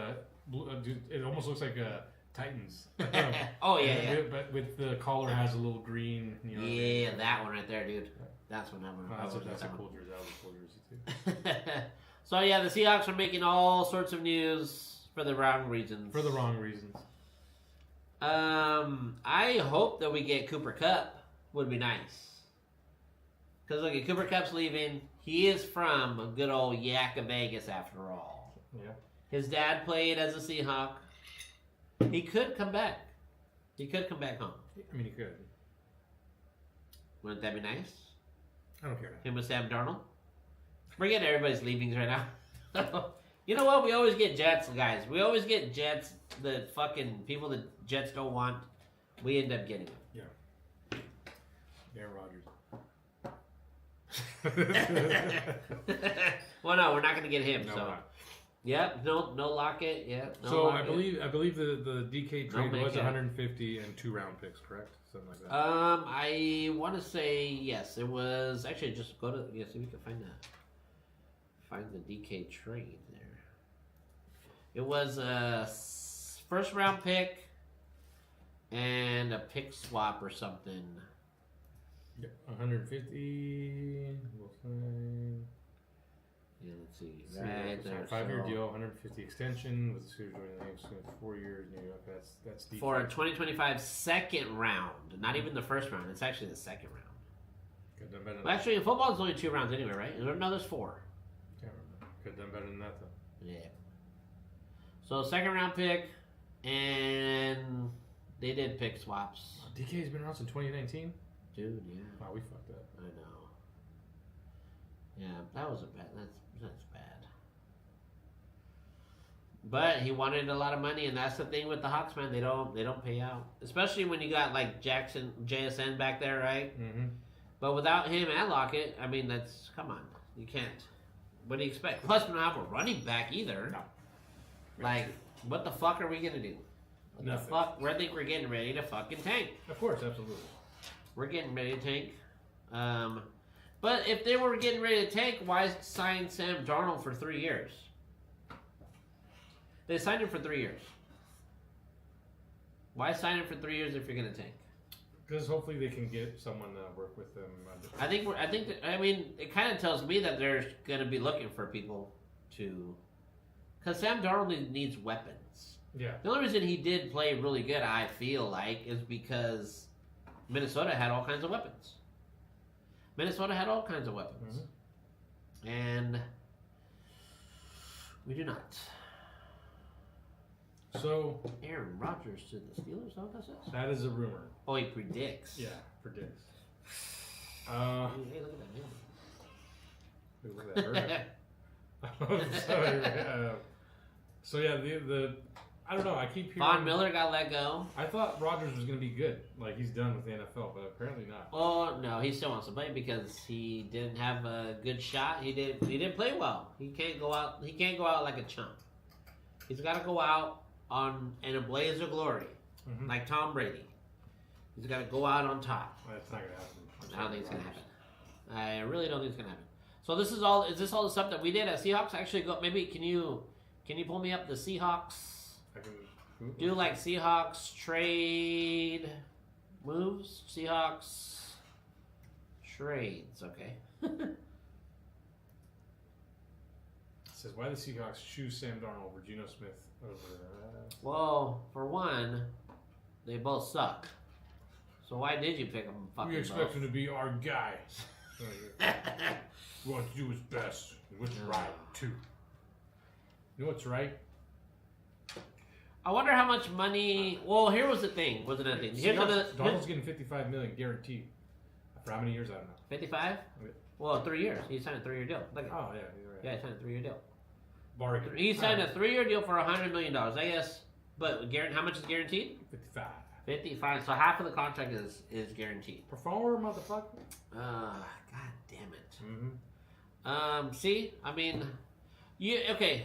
dude, it almost looks like Titans. Oh yeah. But with the collar has a little green. You know, yeah, that one right there, dude. That's one. That's a cool jersey. That was a cool jersey too. So yeah, the Seahawks are making all sorts of news for the wrong reasons. I hope that we get Cooper Kupp. Would be nice. Because look, Cooper Kupp's leaving. He is from a good old Yak of Vegas, after all. Yeah. His dad played as a Seahawk. He could come back. He could come back home. I mean, he could. Wouldn't that be nice? I don't care. Him with Sam Darnold. Forget everybody's leavings right now. You know what? We always get Jets, guys. We always get Jets. The fucking people that Jets don't want. We end up getting them. Yeah. Aaron Rodgers. Well, no, we're not going to get him. No, so, yep, no Lockett. Yeah. No so Lockett. I believe the DK trade was 150 and 2 round picks, correct? Something like that. I want to say yes. It was actually just go to see if we can find the DK trade there. It was a first round pick and a pick swap or something. Yep, 150. We'll find. Yeah, let's see. Right there. 5-year deal, 150 extension with the Series joining the next 4 years. New York. That's DK. For a 2025 second round, not even the first round. It's actually the second round. Well, actually, in football, it's only 2 rounds anyway, right? No, there's 4. Can't remember. Could have done better than that, though. Yeah. So, second round pick, and they did pick swaps. DK's been around since 2019? Dude, yeah. Wow, we fucked up. I know. Yeah, that was that's bad. But he wanted a lot of money, and that's the thing with the Hawks, man. They don't pay out, especially when you got like JSN back there, right? Mm-hmm. But without him and Lockett, I mean, come on, you can't. What do you expect? Plus, we don't have a running back either. No. Like, what the fuck are we gonna do? What the fuck? I think we're getting ready to fucking tank. Of course, absolutely. We're getting ready to tank. But if they were getting ready to tank, why sign Sam Darnold for 3 years? They signed him for 3 years. Why sign him for 3 years if you're going to tank? Because hopefully they can get someone to work with them. I mean, it kind of tells me that they're going to be looking for people to... Because Sam Darnold needs weapons. Yeah. The only reason he did play really good, I feel like, is because Minnesota had all kinds of weapons. Mm-hmm. And we do not. So Aaron Rodgers to the Steelers. Is that what that says? that is a rumor. Oh, he predicts. Yeah, predicts. Hey, look at that man. Look at that. Sorry. So yeah, the I don't know. I keep hearing. Von Miller got let go. I thought Rodgers was going to be good, like he's done with the NFL, but apparently not. Oh no, he still wants to play because he didn't have a good shot. He didn't play well. He can't go out. He can't go out like a chump. He's got to go out in a blaze of glory, like Tom Brady. He's got to go out on top. Well, that's not going to happen. I don't think it's going to happen. I really don't think it's going to happen. So this is all. Is this all the stuff that we did at Seahawks? Actually, go. Maybe can you pull me up the Seahawks? I can Do like Seahawks trade moves? Seahawks trades, okay. It says, why the Seahawks choose Sam Darnold over Geno Smith over... Well, for one, they both suck. So why did you pick them fucking We expect both? him to be our guy. We want to do his best. What's right, too. You know what's right? I wonder how much money... Well, here was the thing. Wasn't that thing? Here's Darnold's getting $55 million guaranteed. For how many years? I don't know. 55? Okay. Well, 3 years. He signed a 3-year deal. Look at Oh, yeah, you're right. Yeah, he signed a 3-year deal. Bargain. He signed a 3-year deal for $100 million, I guess. But how much is guaranteed? 55. 55. So half of the contract is guaranteed. Performer, motherfucker. God damn it. Mm-hmm. See, I mean, okay.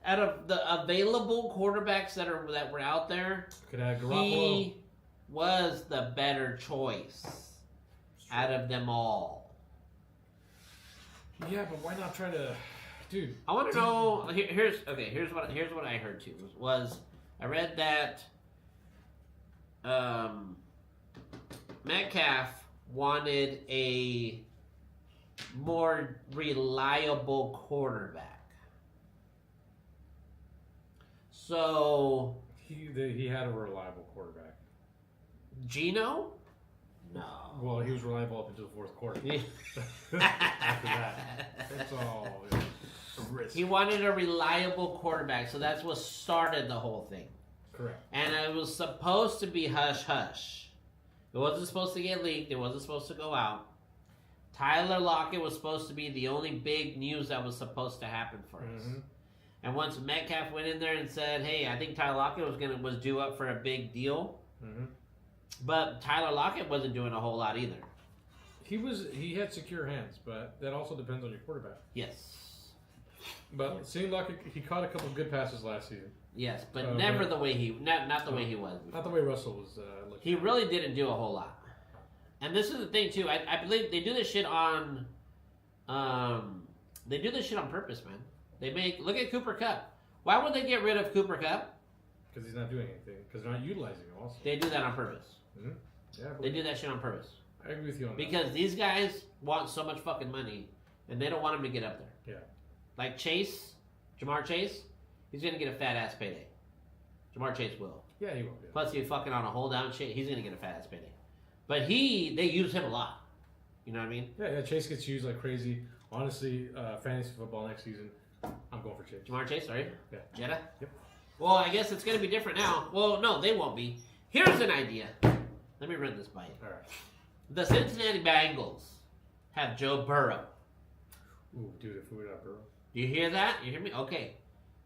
Out of the available quarterbacks that were out there, Could have Garoppolo. he was the better choice out of them all. Yeah, but why not try to, dude? I want to know. Here's what I heard too. Was I read that Metcalf wanted a more reliable quarterback. So he had a reliable quarterback. Geno? No. Well, he was reliable up until the fourth quarter. After that, that's all a risk. He wanted a reliable quarterback, so that's what started the whole thing. Correct. And it was supposed to be hush-hush. It wasn't supposed to get leaked. It wasn't supposed to go out. Tyler Lockett was supposed to be the only big news that was supposed to happen for us. And once Metcalf went in there and said, "Hey, I think Tyler Lockett was due up for a big deal," but Tyler Lockett wasn't doing a whole lot either. He had secure hands, but that also depends on your quarterback. Yes. But it seemed like he caught a couple good passes last season. Yes, but never the way not the way he was before. Not the way Russell was looking. He really didn't do a whole lot. And this is the thing too. I believe they do this shit on purpose, man. Look at Cooper Kupp. Why would they get rid of Cooper Kupp? Because he's not doing anything. Because they're not utilizing him also. They do that on purpose. Yeah, They do that shit on purpose. I agree with you on that. Because these guys want so much fucking money, and they don't want him to get up there. Yeah. Like Jamar Chase, he's gonna get a fat ass payday. Jamar Chase will. Yeah, he will. Yeah. Plus, he's fucking on a hold down shit. He's gonna get a fat ass payday. But they use him a lot. You know what I mean? Yeah. Chase gets used like crazy. Honestly, fantasy football next season, I'm going for Chase. Jamar Chase, sorry? Yeah. Jetta? Yep. Well, I guess it's going to be different now. Well, no, they won't be. Here's an idea. Let me run this by you. All right. The Cincinnati Bengals have Joe Burrow. Ooh, dude, if we were not Burrow. Do you hear that? You hear me? Okay.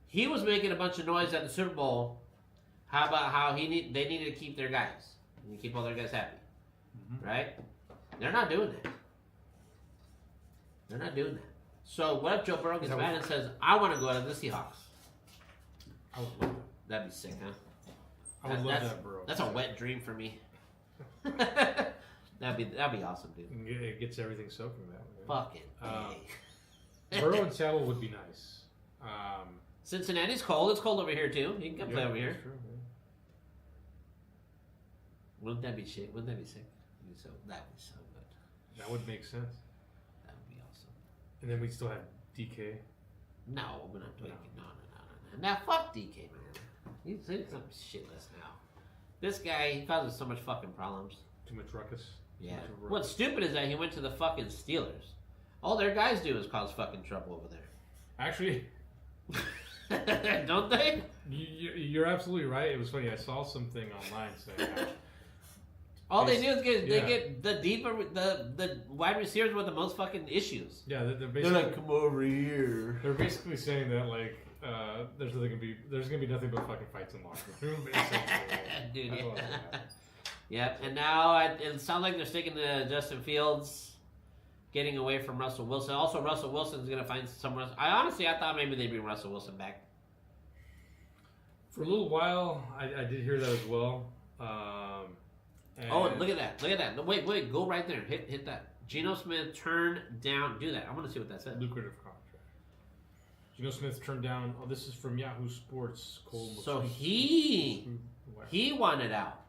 He was making a bunch of noise at the Super Bowl. How about how they needed to keep their guys and keep all their guys happy, right? They're not doing that. They're not doing that. So what if Joe Burrow gets mad and says, "I want to go to the Seahawks"? I would love that. That'd be sick, huh? I would love that, Burrow. That's a wet dream for me. that'd be awesome, dude. It gets everything soaking that way. Fucking Burrow and Seattle would be nice. Cincinnati's cold. It's cold over here too. You can come play over here. True, yeah. Wouldn't that be shit? Wouldn't that be sick? That'd be so good. That would make sense. That would be awesome. And then we'd still have DK. No, we're not doing it. No. Now fuck DK, man. He's some shitless now. This guy, he causes so much fucking problems. Too much ruckus. Yeah. What's stupid is that he went to the fucking Steelers. All their guys do is cause fucking trouble over there. Actually, Don't they? You're absolutely right. It was funny. I saw something online saying all they do is get the deeper the wide receivers with the most fucking issues. Yeah, they're like, come over here. They're basically saying that like there's gonna be nothing but fucking fights in locker room. Dude, yeah. Yep. And now it sounds like they're sticking to Justin Fields, getting away from Russell Wilson. Also, Russell Wilson's gonna find somewhere else. I thought maybe they'd bring Russell Wilson back. For a little while, I did hear that as well. Oh, look at that! Look at that! Wait! Go right there. Hit that. Geno Smith turned down. Do that. I want to see what that said. Lucrative contract. Geno Smith turned down. Oh, this is from Yahoo Sports. So he wanted out.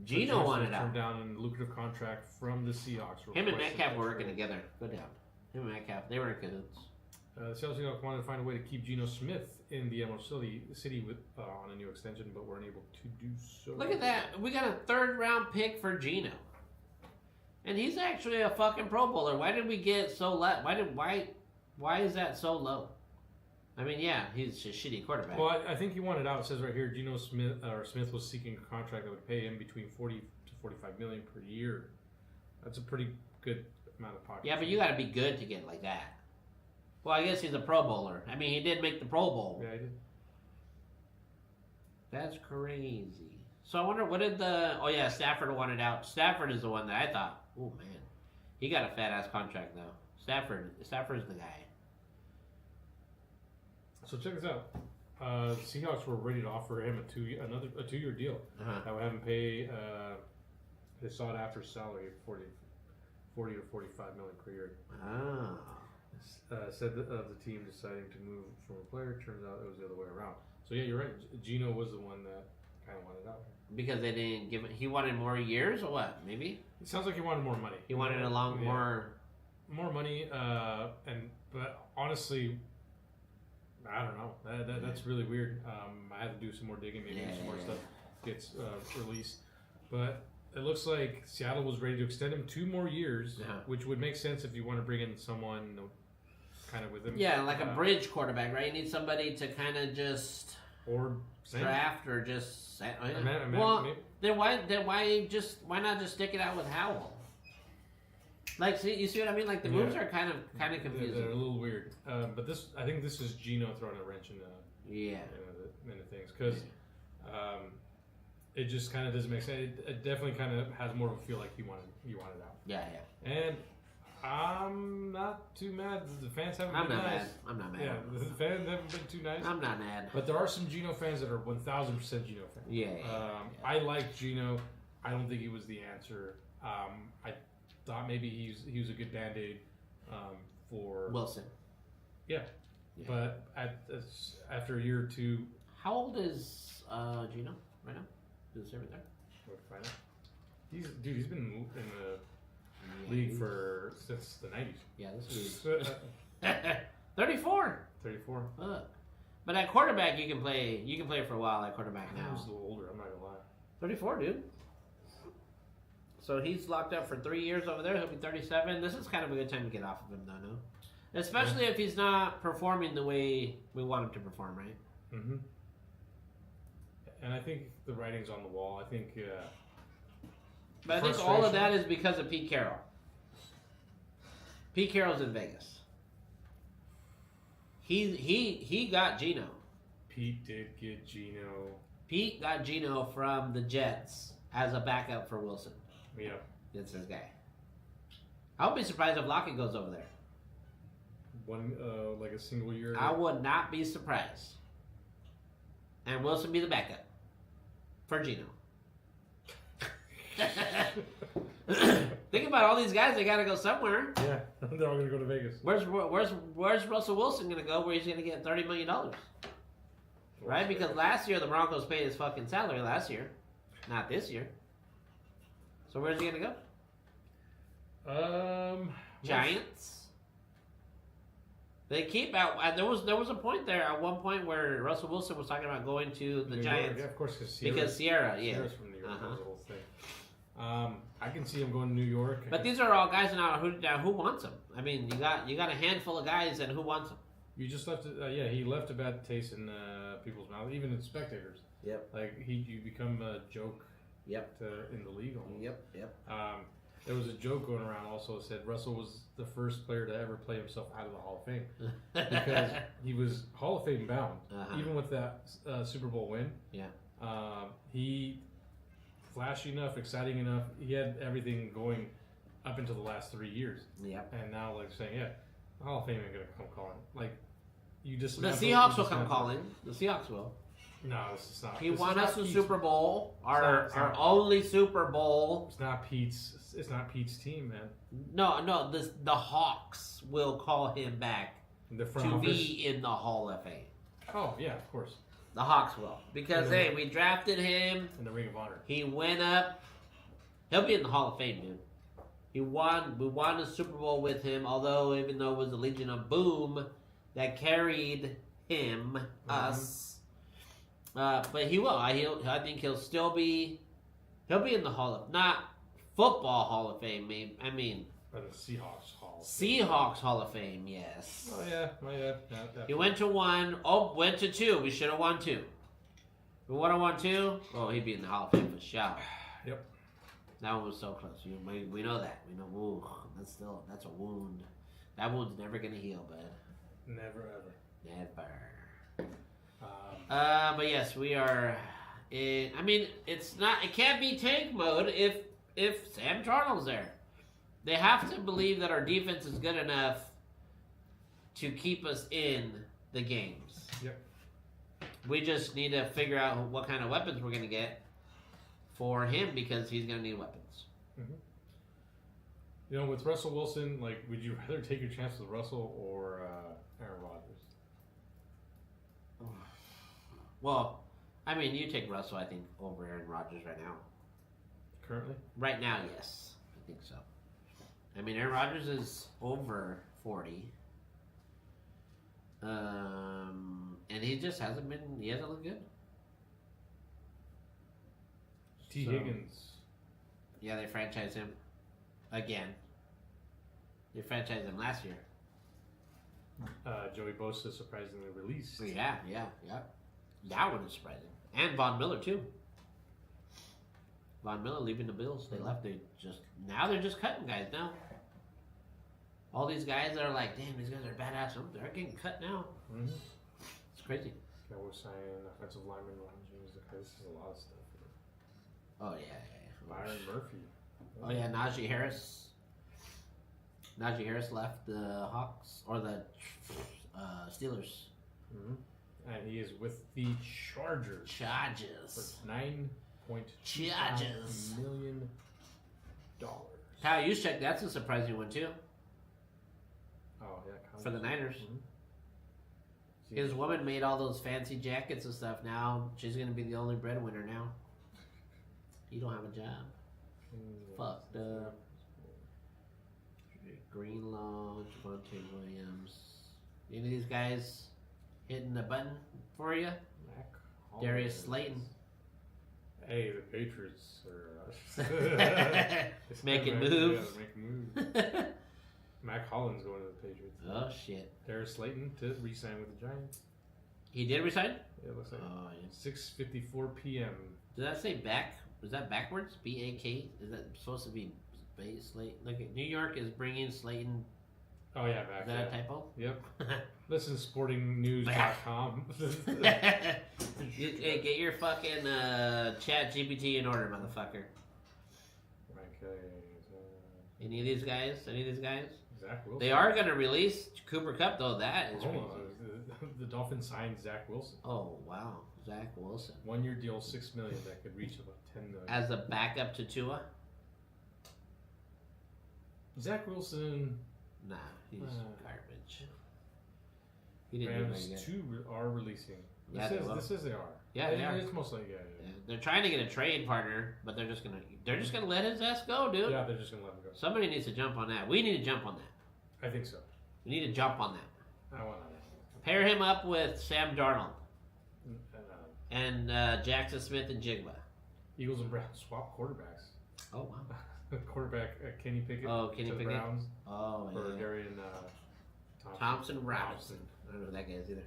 Geno wanted out. Turned down a lucrative contract from the Seahawks. Him and Metcalf were working together. Go down. Him and Metcalf, they were in cahoots. The Seahawks wanted to find a way to keep Geno Smith in the Emerald City with on a new extension, but weren't able to do so. Look at that. We got a 3rd round pick for Geno. And he's actually a fucking Pro Bowler. Why did we get so low? Why is that so low? I mean, yeah, he's a shitty quarterback. Well, I think he wanted out. It says right here, Geno Smith Smith was seeking a contract that would pay him between $40 to $45 million per year. That's a pretty good amount of pocket. Yeah, but you got to be good to get like that. Well, I guess he's a Pro Bowler. I mean, he did make the Pro Bowl. Yeah, he did. That's crazy. So I wonder, what did oh yeah, Stafford wanted out. Stafford is the one that I thought, oh man, he got a fat ass contract though. Stafford's the guy. So check this out. The Seahawks were ready to offer him a 2-year deal. That would have him pay his sought after salary of 40 to 45 million per year. Ah. Said of the team deciding to move from a player. Turns out it was the other way around. So yeah, you're right. Geno was the one that kind of wanted out. Because they didn't give it. He wanted more years or what? Maybe. It sounds like he wanted more money. He wanted more money. But honestly, I don't know. That's really weird. I have to do some more digging. Maybe some more stuff gets released. But it looks like Seattle was ready to extend him 2 more years, which would make sense if you want to bring in someone kind of with him. Yeah, like a bridge quarterback, right? You need somebody to kind of just draft or just. Then why not just stick it out with Howell? Like, you see what I mean? Like the moves are kind of confusing. They're a little weird. But I think this is Geno throwing a wrench in the things because. It just kind of doesn't make sense. It definitely kind of has more of a feel like he wanted out. Yeah. And I'm not too mad. The fans haven't been nice. I'm not mad. Yeah, the fans haven't been too nice. I'm not mad. But there are some Geno fans that are 1,000% Geno fans. Yeah. I like Geno. I don't think he was the answer. I thought maybe he was a good Band-Aid for Wilson. Yeah. But after a year or two. How old is Geno right now? Does it say right there? What, find out? He's been in the league since the 90s. Yeah, this is 34. 34. But at quarterback, you can play for a while at quarterback now. He's a little older. I'm not gonna lie. 34, dude. So he's locked up for 3 years over there. He'll be 37. This is kind of a good time to get off of him, though, no? Especially if he's not performing the way we want him to perform, right? Mm-hmm. And I think the writing's on the wall. I think. But I think all of that is because of Pete Carroll. Pete Carroll's in Vegas. He got Geno. Pete did get Geno. Pete got Geno from the Jets as a backup for Wilson. Yeah. That's his guy. I would be surprised if Lockett goes over there. Like a single year. I would not be surprised. And Wilson be the backup for Geno. Think about all these guys. They got to go somewhere. Yeah, they're all going to go to Vegas. Where's Russell Wilson going to go? Where he's going to get $30 million? Right? Because last year the Broncos paid his fucking salary last year, not this year. So where's he going to go? Giants. They keep out. There was a point there at one point where Russell Wilson was talking about going to the Giants. Yeah, of course, because Sierra. Sierra's from New York. That was the whole thing. I can see him going to New York. But these are all guys now who wants them. I mean, you got a handful of guys, and who wants them? You just left it. He left a bad taste in people's mouth, even in spectators. Yep. Like you become a joke. Yep. In the league. Almost. Yep. There was a joke going around also that said Russell was the first player to ever play himself out of the Hall of Fame because he was Hall of Fame bound, even with that Super Bowl win. Yeah. He flashy enough, exciting enough. He had everything going up until the last 3 years. Yep. And now, like saying, the Hall of Fame ain't gonna come calling. Like you just the Seahawks will come calling. The Seahawks will. No, this is not. He won us the Super Bowl, our only Super Bowl. It's not Pete's. It's not Pete's team, man. No. The Hawks will call him back to be in the Hall of Fame. Oh yeah, of course. The Hawks will, because we drafted him in the Ring of Honor. He went up. He'll be in the Hall of Fame, dude. We won the Super Bowl with him. Although, even though it was the Legion of Boom that carried him, us. But he will. I think he'll still be. He'll be in the not Football Hall of Fame. I mean, or the Seahawks Hall. Seahawks Hall of Fame. Yes. Oh yeah. He went to 1. Oh, went to 2. We should have won 2. We would have won 2. Oh, he'd be in the Hall of Fame for sure. Yep. That one was so close. We know that. We know. Ooh, that's a wound. That wound's never gonna heal, bud. Never ever. Never. But yes, we are. It can't be tank mode if Sam Darnold's there. They have to believe that our defense is good enough to keep us in the games. Yep. We just need to figure out what kind of weapons we're going to get for him because he's going to need weapons. Mm-hmm. With Russell Wilson, like, would you rather take your chance with Russell or Aaron Rodgers? Well, you take Russell, I think, over Aaron Rodgers right now. Currently? Right now, yes. I think so. Aaron Rodgers is over 40. And he just hasn't looked good. Higgins. Yeah, they franchised him again. They franchised him last year. Joey Bosa surprisingly released. Yeah. That one is surprising. And Von Miller, too. Von Miller leaving the Bills. They left. Now they're just cutting guys now. All these guys that are like, damn, these guys are badass. They're getting cut now. Mm-hmm. It's crazy. Yeah, we're signing offensive lineman Ron James. This is a lot of stuff. Oh, yeah. Byron Murphy. Oh, yeah, Najee Harris. Najee Harris left the Hawks, or the Steelers. Mm-hmm. And he is with the Chargers. Chargers. For $9.25 million. Kyle Juszczyk, that's a surprising one, too. Oh, yeah. For the Niners. Mm-hmm. His woman made all those fancy jackets and stuff. Now she's going to be the only breadwinner now. You don't have a job. Fucked up. Greenlaw, Javonte Williams. Any of these guys hitting the button for you? Darius Slayton. Hey, the Patriots are making moves. Yeah, making moves. Mac Hollins going to the Patriots. Oh, shit. Darius Slayton to re-sign with the Giants. He did resign? Yeah, it looks like 6:54 p.m. Did that say back? Was that backwards? B-A-K? Is that supposed to be Slayton? Look, New York is bringing Slayton. Oh, yeah, back. Is that a typo? Yep. Listen, sportingnews.com. Hey, get your fucking chat GPT in order, motherfucker. Okay. Any of these guys? Zach Wilson. They are going to release Cooper Kupp, though. That is crazy. The Dolphins signed Zach Wilson. Oh, wow. Zach Wilson. 1 year deal, $6 million. That could reach about $10 million. As a backup to Tua? Zach Wilson. Nah, he's garbage. Rams 2 are releasing. This says they are. Yeah, they are. It's most likely, yeah. They're trying to get a trade partner, but they're just gonna let his ass go, dude. Yeah, they're just gonna let him go. Somebody needs to jump on that. We need to jump on that. I think so. We need to jump on that. I want that. Pair him up with Sam Darnold and Jackson Smith and Jigba. Eagles and Browns swap quarterbacks. Oh wow. Quarterback Kenny Pickett. Oh, Kenny to Pickett. The Browns. Oh, for yeah. Darian Thompson Robinson. I don't know who that guy is either.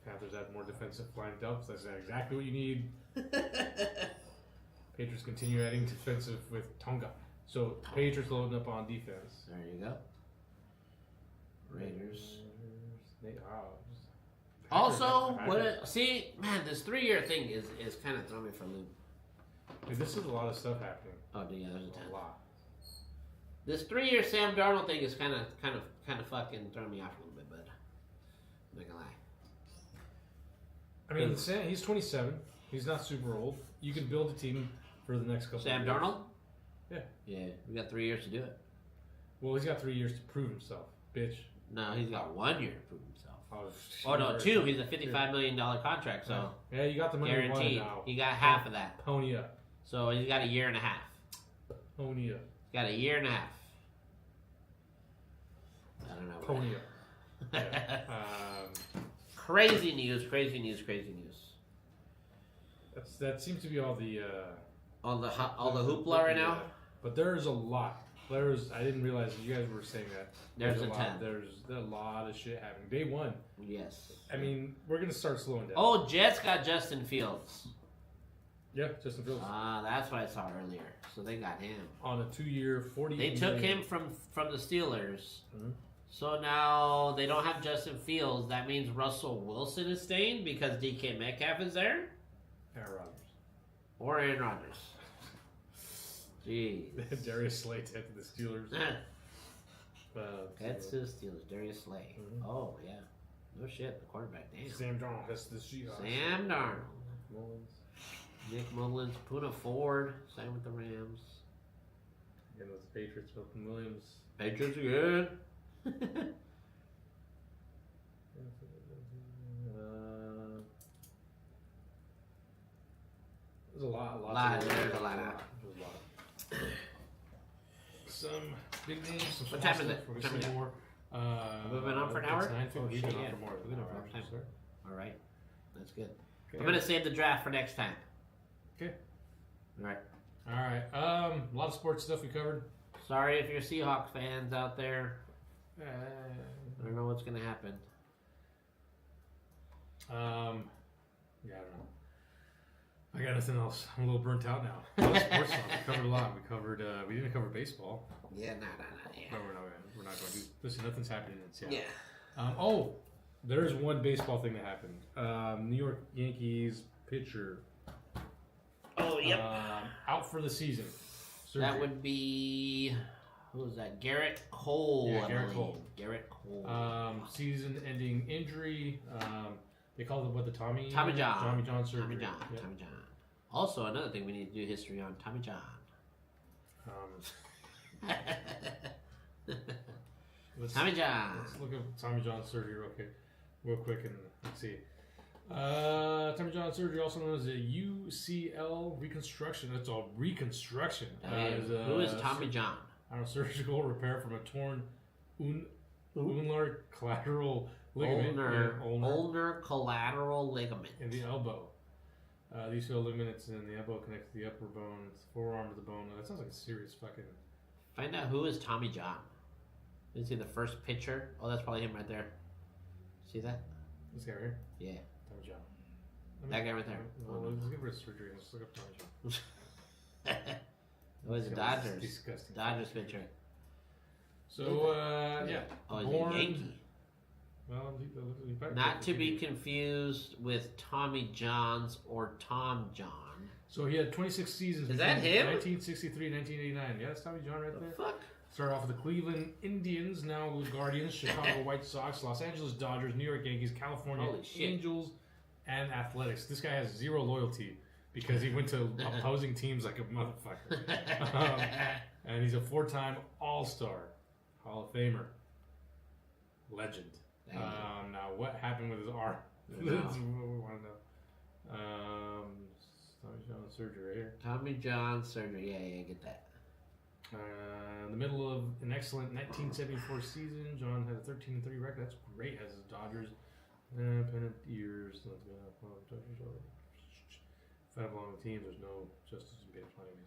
Panthers have more defensive line depth. That's exactly what you need. Patriots continue adding defensive with Tonga. So Patriots loading up on defense. There you go. Raiders. Also, see, man, this 3-year thing is kind of throwing me for a loop. Dude, this is a lot of stuff happening. Oh, yeah, there's a lot. This 3-year Sam Darnold thing is kind of fucking throwing me off a little bit, but I'm not gonna lie. I mean, he's 27. He's not super old. You can build a team for the next couple. Sam of years. Darnold? Yeah. Yeah, we got 3 years to do it. Well, he's got 3 years to prove himself, bitch. No, he's got 1 year to prove himself. Oh no, 2. He's a $55 million contract, so yeah, you got the money. Guaranteed. He got half of that. Pony up. So he's got a year and a half. Pony up. He's got a year and a half. I don't know. Pony up. Crazy news. That seems to be all the hoopla right now. But there's a lot. I didn't realize you guys were saying that. There's a lot of shit happening. Day one. Yes. I mean, we're gonna start slowing down. Oh, Jets got Justin Fields. Yeah, Justin Fields. That's what I saw earlier. So they got him on a 2-year, $40 They took him from the Steelers. Mm-hmm. So now they don't have Justin Fields. That means Russell Wilson is staying because DK Metcalf is there. Aaron Rodgers. Or Aaron Rodgers. Jeez. Darius Slay to the Steelers. Heads to the Steelers. Darius Slay. Mm-hmm. Oh, yeah. No shit. The quarterback. Damn. Sam Darnold. That's the Seahawks. Sam Darnold. Nick Mullins. Puna Ford. Same with the Rams. And with the Patriots. Milton Williams. Patriots are good. There's a lot. There's a lot out. Some big names. What time is it? We're going to see more. We've been on for an hour? It's 9:50. We've been on for more. All right. That's good. Okay. I'm going to save the draft for next time. Okay. All right. A lot of sports stuff we covered. Sorry if you're Seahawks fans out there. I don't know what's going to happen. Yeah, I don't know. I got nothing else. I'm a little burnt out now. A lot of sports stuff. We covered a lot. We didn't cover baseball. Yeah, nah. Yeah. No, we're not going to. Listen, nothing's happening in Seattle. Yeah. There's one baseball thing that happened. New York Yankees pitcher. Oh, yep. Out for the season. Surgery. That would be... Who was that? Garrett Cole. Yeah, Garrett Cole. Season-ending injury. They call it the Tommy John. Tommy John surgery. Tommy John. Also, another thing we need to do history on Tommy John. Tommy John. Let's look at Tommy John surgery real quick, and let's see. Tommy John surgery, also known as a UCL reconstruction. That's a reconstruction. Who is Tommy John? Surgical repair from a torn ulnar collateral ligament. Ulnar collateral ligament. In the elbow. These feel ligaments in the elbow connect to the upper bone, the forearm to the bone. That sounds like a serious fucking... Find out who is Tommy John. You see the first picture? Oh, that's probably him right there. See that? This guy right here? Yeah. Tommy John. That guy right there. Well, let's get rid of surgery. Let's look up Tommy John. It was a Dodgers. Disgusting. Dodgers pitcher. So, yeah. Oh, he's a Yankee. Well, not to be confused with Tommy Johns or Tom John. So he had 26 seasons. Is that him? 1963, 1989. Yeah, that's Tommy John right there. Fuck. Started off with the Cleveland Indians, now the Guardians, Chicago White Sox, Los Angeles Dodgers, New York Yankees, California Angels, and Athletics. This guy has zero loyalty because he went to opposing teams like a motherfucker. And he's a 4-time All-Star, Hall of Famer, legend. Now, what happened with his arm? That's what we want to know. Tommy John surgery right here. Tommy John surgery. Yeah, get that. In the middle of an excellent 1974 season, John had a 13-3 record. That's great. Has his Dodgers pennant years. Five along the teams. There's no justice in being playing.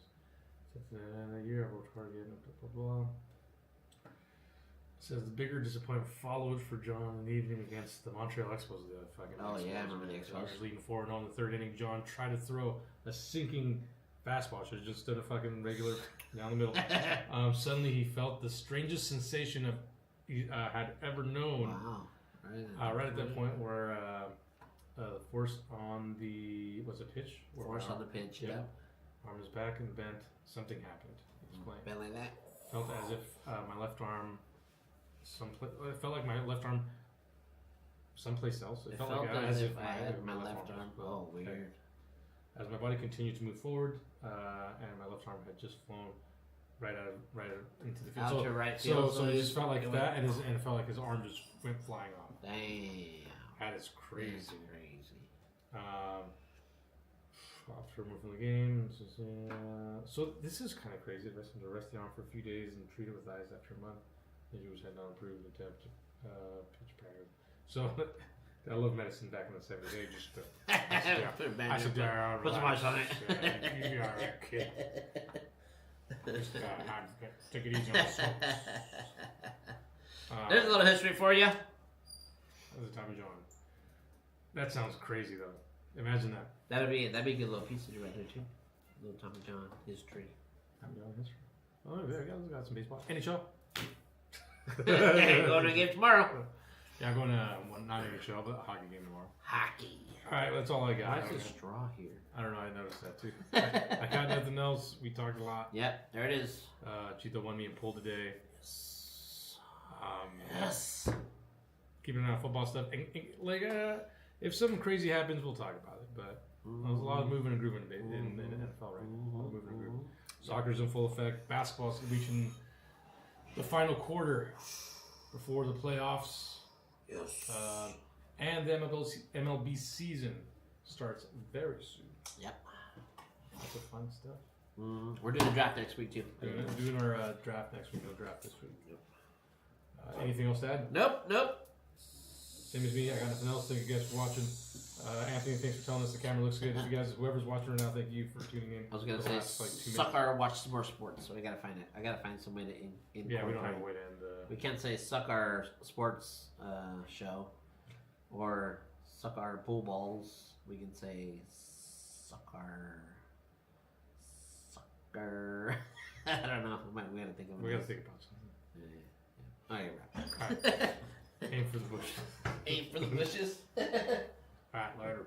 A year I worked hard again. Blah blah blah. Says the bigger disappointment followed for John in the evening against the Montreal Expos. The fucking Oh, Expos. yeah, I remember the Expos. Dodgers leading 4-0 in the third inning. John tried to throw a sinking fastball. Should have just stood a fucking regular down the middle. Suddenly he felt the strangest sensation of he had ever known. Wow. Right at that point where force on the pitch? Force on the pitch, yeah. Arm is back and bent. Something happened. He was playing. Bent like that. Felt as if my left arm, it felt like my left arm, someplace else. It felt like as if I had my left arm. Oh, weird. Okay. As my body continued to move forward, and my left arm had just flown right into the field. Out to right field. So it just felt like that, and it felt like his arm just went flying off. Damn. That is crazy. That's crazy. After removed from the game, so this is kind of crazy. Rest the arm for a few days and treat it with ice after a month. Injuries had not improved. Attempt pitch practice. So I love medicine back in the 70s. They just I sit down, put some ice on it. You're all right, kid. Just, take it easy on the socks. There's a little history for you. That was Tommy John. That sounds crazy though. Imagine that. That'd be a good little piece to do right there too. Little Tommy John history. Tommy John history. Oh, there we go. Got some baseball. NHL. Going to a game tomorrow. Yeah, I'm going to not NHL, but a hockey game tomorrow. Hockey. All right, that's all I got. Why is a straw here? I don't know. I noticed that too. I got nothing else. We talked a lot. Yep, there it is. Cheeto won me in pool today. Yes. Keeping an eye on football stuff. If something crazy happens, we'll talk about it. But there's a lot of moving and grooving in the NFL right now. A lot of moving and grooving. Soccer's in full effect. Basketball's reaching the final quarter before the playoffs. Yes. And the MLB season starts very soon. Yep. Lots of fun stuff. We're doing a draft next week too. Doing our draft next week. No draft this week. Anything else to add? Nope. Same as me. I got nothing else. Thank you guys for watching. Anthony, thanks for telling us the camera looks good. If you guys, whoever's watching right now, thank you for tuning in. I was gonna say, suck our watch some more sports. So we gotta find it. I gotta find some way to Yeah, we don't have a way to end. We can't say suck our sports show, or suck our pool balls. We can say suck our. I don't know. We gotta think of it. We gotta think about something. Yeah. All right. Aim for the bushes. Aim for the bushes. Alright, later.